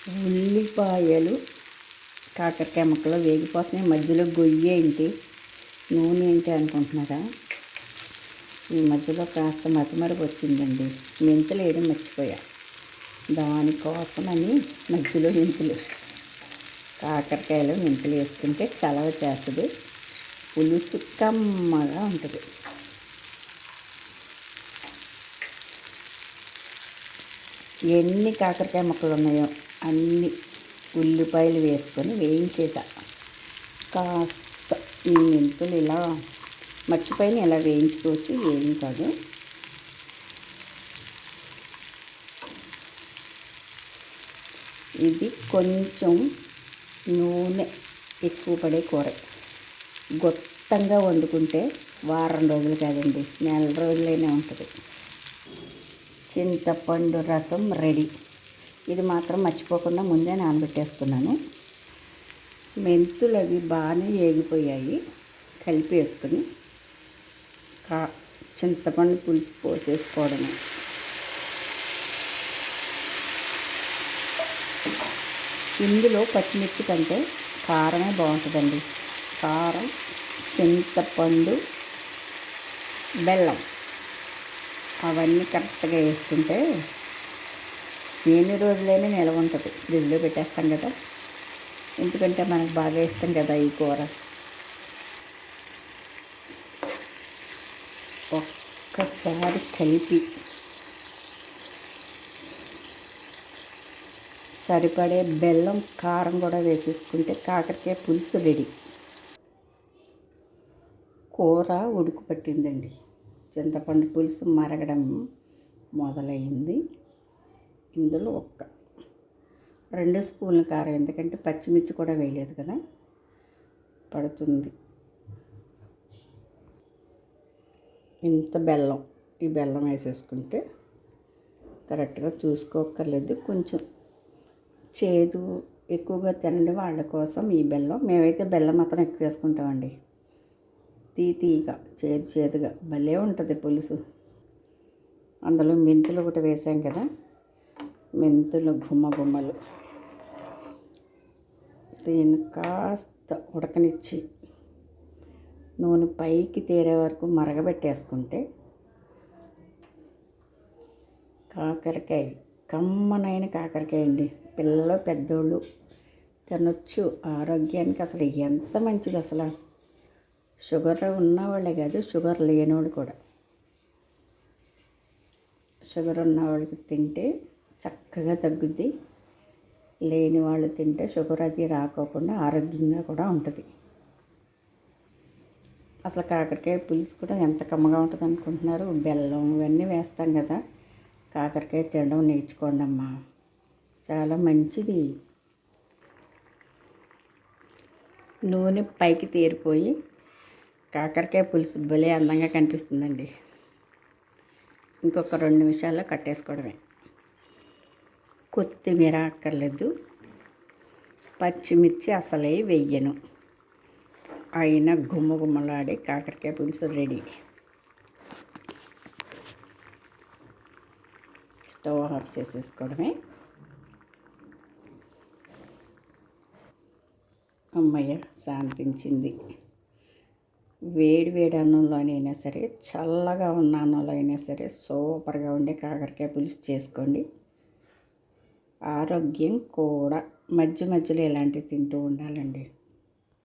ఉల్లిపాయలు కాకరకాయ ముక్కలు వేగిపోతున్నాయి. మధ్యలో గొయ్యి ఏంటి, నూనె ఏంటి అనుకుంటున్నారా? ఈ మధ్యలో కాస్త మతిమరుపు వచ్చిందండి. మెంతులు వేయడం మర్చిపోయా. దానికోసమని మధ్యలో కాకరకాయలు మెంతులు వేసుకుంటే చలవ చేస్తుంది, పులుసు కమ్మగా ఉంటుంది. ఎన్ని కాకరకాయ ముక్కలు ఉన్నాయో అన్ని ఉల్లిపాయలు వేసుకొని వేయించేసా. కాస్త ఈ మెంతులు ఇలా మర్చిపోయిన ఇలా వేయించుకోవచ్చు, ఏం కాదు. ఇది కొంచెం నూనె ఎక్కువ పడే కూర. గొప్పంగా వండుకుంటే వారం రోజులు కాదండి, నెల రోజులైనా ఉంటుంది. చింతపండు రసం రెడీ. ఇది మాత్రం మర్చిపోకుండా ముందే నానబెట్టేసుకున్నాను. మెంతులు అవి బాగానే వేగిపోయాయి. కలిపి వేసుకుని చింతపండు పులుసు పోసేసుకోవడమే. ఇందులో పచ్చిమిర్చి కంటే కారమే బాగుంటుందండి. కారం, చింతపండు, బెల్లం అవన్నీ కరెక్ట్గా వేసుకుంటే ఎన్ని రోజులైనా నిలవ ఉంటుంది. ఫ్రిడ్జ్లో పెట్టేస్తాం కదా, ఎందుకంటే మనకు బాగా ఇష్టం కదా ఈ కూర. ఒక్కసారి కలిపి సరిపడే బెల్లం, కారం కూడా వేసేసుకుంటే కాకరకాయ పులుసు రెడీ. కూర ఉడుకు పట్టిందండి. చింతపండు పులుసు మరగడం మొదలైంది. ఇందులో 2 స్పూన్ల కారం, ఎందుకంటే పచ్చిమిర్చి కూడా వేయలేదు కదా, పడుతుంది. ఇంత బెల్లం, ఈ బెల్లం వేసేసుకుంటే కరెక్ట్గా చూసుకోక్కర్లేదు. కొంచెం చేదు ఎక్కువగా తినండి వాళ్ళ కోసం ఈ బెల్లం. మేమైతే బెల్లం మాత్రం ఎక్కువ వేసుకుంటామండి. తీగా చేదుగా భలే ఉంటుంది పులుసు. అందులో మెంతులు ఒకటి వేసాం కదా, మెంతులు గుమ్మలు. దీన్ని కాస్త ఉడకనిచ్చి నూనె పైకి తేరే వరకు మరగబెట్టేసుకుంటే కాకరకాయ, కమ్మనైన కాకరకాయ అండి. పిల్లలు పెద్దోళ్ళు తినొచ్చు. ఆరోగ్యానికి అసలు ఎంత మంచిది. అసలు షుగర్ ఉన్నవాళ్ళే కాదు, షుగర్ లేనివాళ్ళు కూడా. షుగర్ ఉన్నవాళ్ళకి తింటే చక్కగా తగ్గుద్ది. లేని వాళ్ళు తింటే షుగర్ అది రాకోకుండా ఆరోగ్యంగా కూడా ఉంటుంది. అసలు కాకరకాయ పులుసు కూడా ఎంత కమ్మగా ఉంటుంది అనుకుంటున్నారు. బెల్లం ఇవన్నీ వేస్తాం కదా, కాకరకాయ తినడం నేర్చుకోండి అమ్మా, చాలా మంచిది. నూనె పైకి తేరిపోయి కాకరకాయ పులుసు భలే అందంగా కనిపిస్తుందండి. ఇంకొక 2 నిమిషాల్లో కట్టేసుకోవడమే. కొత్తిమీర అక్కర్లేదు, పచ్చిమిర్చి అసలే వెయ్యను. అయినా గుమ్మలాడే కాకరకాయ పులుసు రెడీ. స్టవ్ ఆఫ్ చేసేసుకోవడమే. అమ్మయ్య, శాంతించింది. వేడి అన్నంలోనైనా సరే, చల్లగా ఉన్న అన్నంలో అయినా సరే సూపర్గా ఉండే కాకరకాయ పులుసు చేసుకోండి. ఆరోగ్యం కూడా. మధ్యలో ఇలాంటివి తింటూ ఉండాలండి.